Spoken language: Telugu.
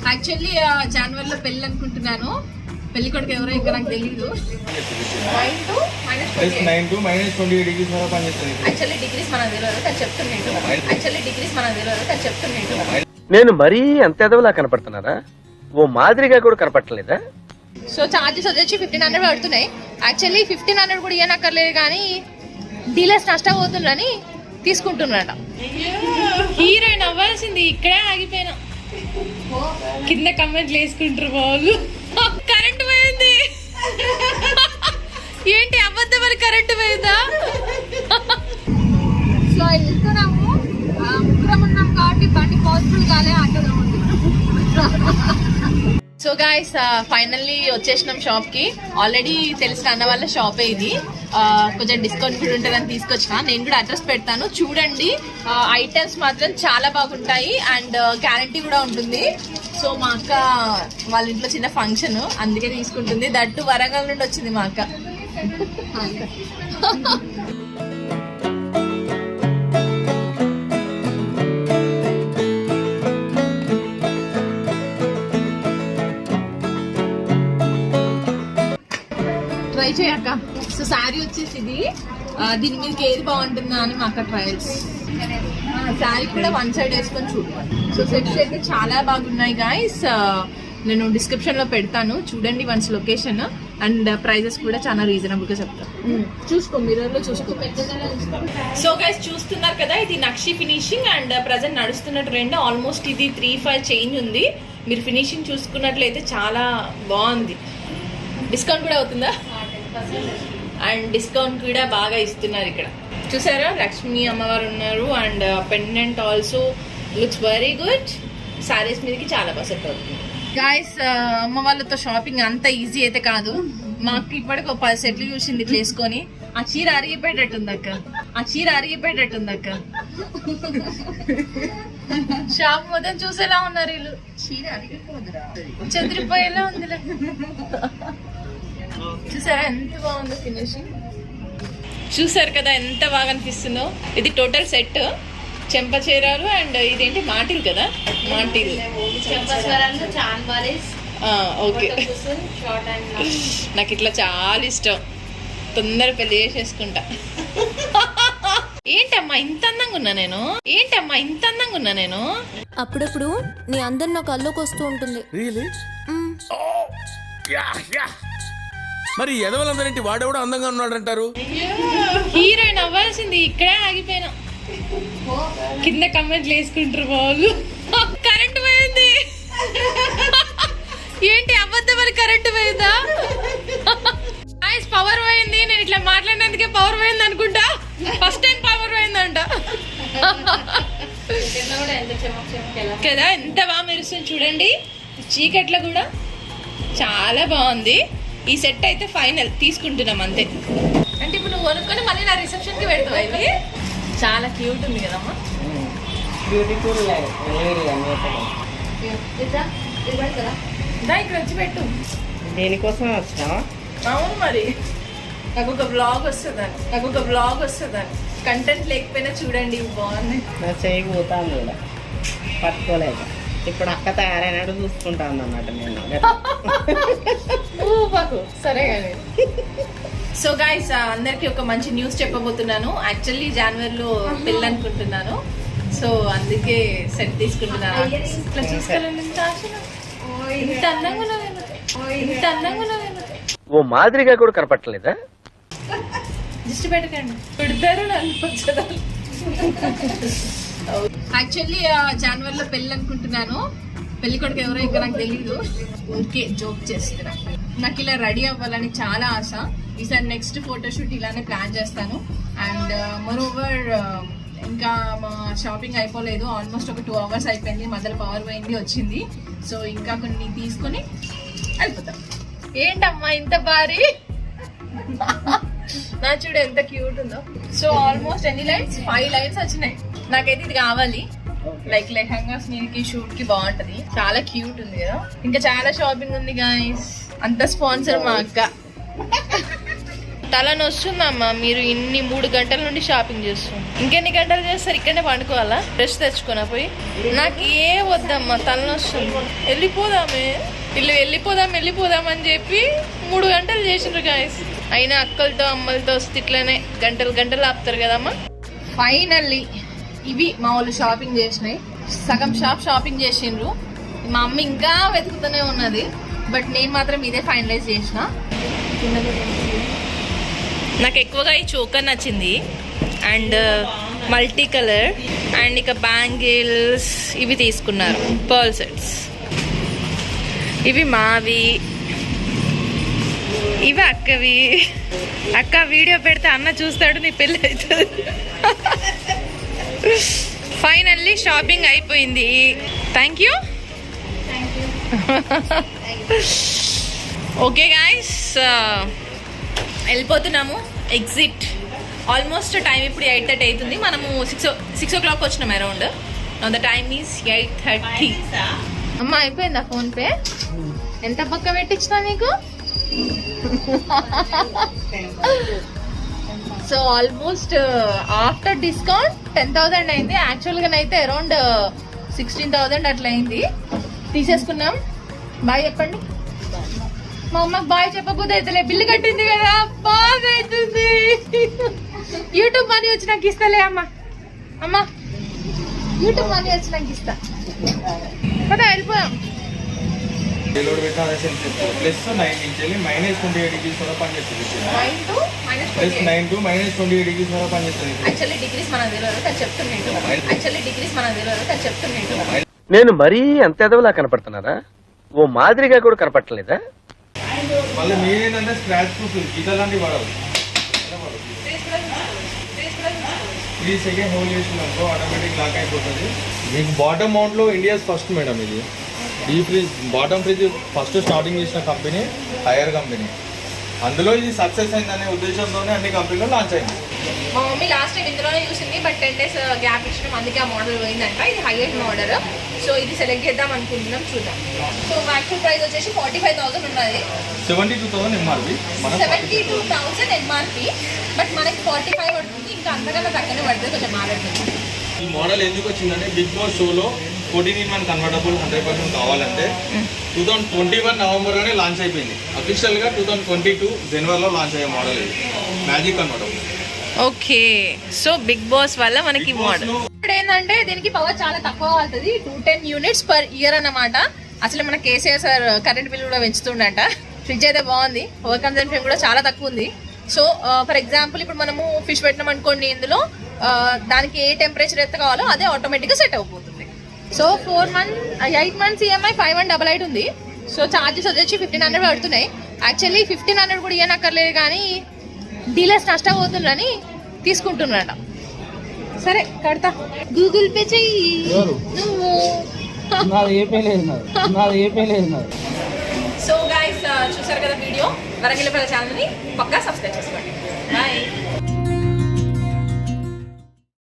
యాక్చువల్లీ జనవరిలో పెళ్ళి అనుకుంటున్నాను. పెళ్లి కొడుకు ఎవరో ఇంకా నాకు తెలీదు. 9 to -28 degrees వరకు పనిచేస్తుంది. యాక్చువల్లీ డిగ్రీస్ మనకు తెలియదు కానీ చెప్తున్నాను. నేను మరీ అంత ఎదవలా కనపడుతున్నారా? ఓ మాదిరిగా కూడా కనపడలేదా? సో చార్జెస్ వచ్చి 1500 పడుతున్నాయి. యాక్చువల్లీ 1500 కూడా ఇవ్వనక్కర్లేదు కానీ డీలర్స్ నష్టపోతుందని తీసుకుంటున్నాడ. హీరోయిన్ అవ్వాల్సింది ఇక్కడే ఆగిపోయినా. కింద కమెంట్లు వేసుకుంటారు వాళ్ళు. కరెంట్ పోయింది ఏంటి అబద్ధం మరి కరెంట్ పోయిందా? సో వెళ్తున్నాము, ముగ్గురం ఉన్నాం కాబట్టి బండి పాసిబుల్ కాలే ఆటోలో ఉంది. సో గైస్ ఫైనల్లీ వచ్చేసినాం షాప్ కి. ఆల్రెడీ తెలిసిన అన్న వాళ్ళ షాపే ఇది. కొంచెం డిస్కౌంట్ కూడా ఉంటుందని తీసుకొచ్చిన. నేను కూడా అడ్రస్ పెడతాను చూడండి. ఐటమ్స్ మాత్రం చాలా బాగుంటాయి అండ్ గ్యారంటీ కూడా ఉంటుంది. సో మా అక్క వాళ్ళ ఇంట్లో చిన్న ఫంక్షన్ అందుకే తీసుకుంటుంది. దట్టు వరంగల్ నుండి వచ్చింది మా అక్క. ట్రై చేయక్క. సో శారీ వచ్చేసి ఇది. దీని మీదకి ఏది బాగుంటుందా అని మా అక్క ట్రయల్స్. శారీ కూడా వన్ సైడ్ వేసుకొని చూడు. సో సెట్స్ అయితే చాలా బాగున్నాయి గాయస్. నేను డిస్క్రిప్షన్ లో పెడతాను చూడండి వన్స్ లొకేషన్ అండ్ ప్రైజెస్ కూడా చాలా రీజనబుల్ గా చెప్తాను. చూసుకో మిర్రర్ లో చూసుకో. సో గైస్ చూస్తున్నారు కదా, ఇది నక్షి ఫినిషింగ్ అండ్ ప్రజెంట్ నడుస్తున్న ట్రెండ్. ఆల్మోస్ట్ ఇది 3-5 చేంజ్ ఉంది. మీరు ఫినిషింగ్ చూసుకున్నట్లయితే చాలా బాగుంది. డిస్కౌంట్ కూడా అవుతుందా? అండ్ డిస్కౌంట్ కూడా బాగా ఇస్తున్నారు ఇక్కడ. చూసారా లక్ష్మీ అమ్మవారు ఉన్నారు and pendant also looks very good. Saris మీదకి చాలా బాగా సెట్ అవుతుంది గాయస్. అమ్మ వాళ్ళతో షాపింగ్ అంత ఈజీ అయితే కాదు. మాకు ఇప్పటికి 10 సెట్లు చూసింది ఇట్లా వేసుకొని. ఆ చీర అరిగిపోయేటట్టుంది అక్క. షాప్ మొత్తం చూసేలా ఉన్నారు వీళ్ళు. చీర అరిగిపోదురా, చెదిరిపోయేలా ఉందిలే. చూసారా ఎంత బాగుందో ఫినిషింగ్. చూసారు కదా ఎంత బాగా అనిపిస్తుందో. ఇది టోటల్ సెట్. చెంప చీరలు అండ్ ఇదేంటి మాటిల్ కదా, మాటిల్. ఓకే, నాకు ఇట్లా చాలా ఇష్టం. తొందర పెళ్లి చేసేసుకుంటా. ఏంటమ్మా ఇంత అందంగా ఉన్నా నేను? అప్పుడప్పుడు నీ అందరు నాకు అల్లోకి వస్తూ ఉంటుంది. మరి ఎదవలందరేంటి వాడెవడో అందంగా ఉన్నాడంటారు? హీరోయిన్ అవ్వాల్సింది ఇక్కడే ఆగిపోయినా. కింద కమెంట్లు వేసుకుంటారు వాళ్ళు. కరెంట్ పోయింది ఏంటి అబద్ధం మరి కరెంట్ పోయిందా? పవర్ పోయింది. నేను ఇట్లా మాట్లాడినందుకే పవర్ పోయింది అనుకుంటా. ఫస్ట్ టైం పవర్ పోయిందంట కదా. ఎంత బాగా మెరుస్తుంది చూడండి. చీకట్లో కూడా చాలా బాగుంది. ఈ సెట్ అయితే ఫైనల్ తీసుకుంటున్నాం అంతే. అంటే ఇప్పుడు నువ్వు కొనుక్కొని మళ్ళీ నా రిసెప్షన్ కి పెడతావు. ఇవి చాలా క్యూట్ ఉంది కదమ్మా. ఇక్కడ వచ్చి పెట్టు. దేనికోసం వచ్చినావా? అవును మరి, నాకు ఒక బ్లాగ్ వస్తుందని. కంటెంట్ లేకపోయినా చూడండి బాగున్నాయి. నా చేయి పోతాను కూడా పట్టుకోలేదు. ఇప్పుడు అక్క తయారైనట్టు చూసుకుంటాను అన్నమాట నేను. సరే కానీ. సో గైస్ అందరికి ఒక మంచి న్యూస్ చెప్పబోతున్నాను. యాక్చువల్లీ జనవరిలో పెళ్ళి అనుకుంటున్నాను. సో అందుకే సెట్ తీసుకుంటున్నాను. ఇట్లా చూసుకోవాలని ఇంత అందంగా ఓ మాదిరిగా కూడా కనపడలేదా? దిష్టి పెట్టకండి, పెడతారు నన్ను. యాక్చువల్లీ జనవరిలో పెళ్ళి అనుకుంటున్నాను. పెళ్లి కొడుకు ఎవరో ఇంకా నాకు తెలీదు. ఓకే, జోక్ చేస్తున్నా. నాకు ఇలా రెడీ అవ్వాలని చాలా ఆశ. ఈసారి నెక్స్ట్ ఫోటోషూట్ ఇలానే ప్లాన్ చేస్తాను. అండ్ మోరోవర్ ఇంకా మా షాపింగ్ అయిపోలేదు. ఆల్మోస్ట్ ఒక 2 hours అయిపోయింది. మధ్యలో పవర్ పోయింది, వచ్చింది. సో ఇంకా కొన్ని తీసుకొని వెళ్ళిపోతాం. ఏంటమ్మా ఇంత భారీ? నా చూడు ఎంత క్యూట్ ఉందో. సో ఆల్మోస్ట్ ఎన్ని లైన్స్? 5 లైన్స్ వచ్చినాయి. నాకైతే ఇది కావాలి. లైక్ లెహంగాస్ మీదకి షూట్ కి బాగుంటది. చాలా క్యూట్ ఉంది కదా. ఇంకా చాలా షాపింగ్ ఉంది గాయస్. అంత స్పాన్సర్ మా అక్క. తలనొస్తుందమ్మా మీరు ఇన్ని 3 గంటల నుండి షాపింగ్ చేస్తాం. ఇంకెన్ని గంటలు చేస్తారు? ఇక్కడనే పండుకోవాలా? రెస్ట్ తెచ్చుకోనా పోయి? నాకు ఏ వద్దమ్మా, తలనొస్తుంది. వెళ్ళిపోదామే, వెళ్ళిపోదాం అని చెప్పి 3 గంటలు చేసిండ్రు గాయస్. అయినా అక్కలతో అమ్మలతో వస్తే ఇట్లనే గంటలు ఆపుతారు కదమ్మా. ఫైనల్లీ ఇవి మా వాళ్ళు షాపింగ్ చేసినాయి. సగం షాపింగ్ చేసిండ్రు. మా అమ్మ ఇంకా వెతుకుతూనే ఉన్నది, బట్ నేను మాత్రం ఇదే ఫైనలైజ్ చేసిన. నాకు ఎక్కువగా ఈ చోకర్ నచ్చింది అండ్ మల్టీ కలర్ అండ్ ఇక బ్యాంగిల్స్ ఇవి తీసుకున్నారు, పర్ల్ సెట్స్. ఇవి మావి, ఇవి అక్కవి. అక్క వీడియో పెడితే అన్న చూస్తాడు, నీ పెళ్ళి అవుతుంది. ఫైనల్లీ షాపింగ్ అయిపోయింది. Thank you. ఓకే గాయస్, వెళ్ళిపోతున్నాము. ఎగ్జిట్ ఆల్మోస్ట్ టైం ఇప్పుడు 8:30 అవుతుంది. మనము 6 o'clock వచ్చినాం around. Now the time is 8:30. అమ్మ అయిపోయిందా ఫోన్పే? ఎంత పక్క పెట్టించినా నీకు? సో ఆల్మోస్ట్ ఆఫ్టర్ డిస్కౌంట్ 10,000 అయింది. యాక్చువల్గానైతే అరౌండ్ 16,000 అట్లా అయింది. తీసేసుకున్నాం. బాయ్ చెప్పండి. మా అమ్మకి బాయ్ చెప్పకపోతే అయితే బిల్లు కట్టింది కదా, బాగా అవుతుంది. యూట్యూబ్ మనీ వచ్చి నాకు ఇస్తలే అమ్మ. యూట్యూబ్ మనీ వచ్చి నాకు ఇస్తా. కదా వెళ్ళిపోయాం. ప్లస్ 9 నుంచి -28 డిగ్రీస్ వరకు పనిచేస్తుంది. ప్లస్ 9 to -28 డిగ్రీస్ వరకు పనిచేస్తుంది. యాక్చువల్లీ డిగ్రీస్ మనకు తెలియదు. నేను మరీ అంత ఎదవలా కనపడుతున్నారా? ఓ మాదిరిగా కూడా కనపడలేదా? మళ్ళీ మీరేంటంటే స్క్రాచ్ ప్రూఫ్ గీత లాంటివి వాడాలి. 3 సెకండ్ హోల్డ్ చేసినాక ఆటోమేటిక్ లాక్ అయిపోతుంది. మీకు బాటమ్ మౌంట్లో ఇండియాస్ ఫస్ట్ మేడం. ఇది ఈ fridge, bottom fridge first starting చేసిన కంపెనీ హైయర్ కంపెనీ. అందులో ఇది సక్సెస్ అయిందనే ఉద్దేశంతోనే అన్ని కంపెనీలో లాంచ్ అయింది. మా మమ్మీ లాస్ట్ టైం ఇందులోనే చూసింది, బట్ 10 days గ్యాప్ ఇచ్చినాం, అందుకే ఆ మోడల్ పోయిందంట. ఇది హైయెస్ట్ మోడల్. సో ఇది సెలెక్ట్ చేద్దాం అనుకుంటున్నాం, చూద్దాం. సో యాక్చువల్ ప్రైస్ వచ్చేసి 45,000 ఉన్నది. 72,000 ఎంఆర్పి. 72,000 ఎంఆర్పి, బట్ మనకి 45 పడుతుంది. ఇంకా అంతకన్నా తగ్గనే పడుతుంది, కొంచెం మాట్లాడుతుంది. ఈ మోడల్ ఎందుకు వచ్చిందంటే బిగ్ బాస్ షోలో 14-in-1 కన్వర్టబుల్ 100% కావాలంటే 2021 నవంబర్లోనే లాంచ్ అయిపోయింది. అఫీషియల్గా 2022 జనవరిలో లాంచ్ అయ్యే మోడల్ ఇది, magic convertible. Okay, so Bigg Boss వల్ల మనకి మోడల్ ఇప్పుడు ఏంటంటే దీనికి పవర్ చాలా తక్కువ అవుతుంది. 210 units per year అన్నమాట. అసలు మన కేసీఆర్ సార్ కరెంట్ బిల్ కూడా పెంచుతుండట. ఫ్రిడ్జ్ అయితే బాగుంది, పవర్ కన్సంప్షన్ కూడా చాలా తక్కువ ఉంది. సో ఫర్ ఎగ్జాంపుల్ ఇప్పుడు మనము ఫిష్ పెట్టినాం అనుకోండి, ఇందులో దానికి ఏ టెంపరేచర్ అయితే కావాలో అదే ఆటోమేటిక్గా సెట్ అయిపోతుంది. సో 8 months ఈఎంఐ 5188 ఉంది. సో ఛార్జెస్ వచ్చేసి 1,500 పడుతున్నాయి. యాక్చువల్లీ 1,500 కూడా ఇవ్వనక్కర్లేదు, కానీ డీలర్స్ నష్టపోతుందని తీసుకుంటున్నాడ. సరే కడతా. గూగుల్ పే చెయ్యి నువ్వు. సో గైస్ చూసారు కదా వీడియో. వరంగల్ ఛానల్ని పక్కా సబ్స్క్రైబ్ చేసుకోండి. బాయ్.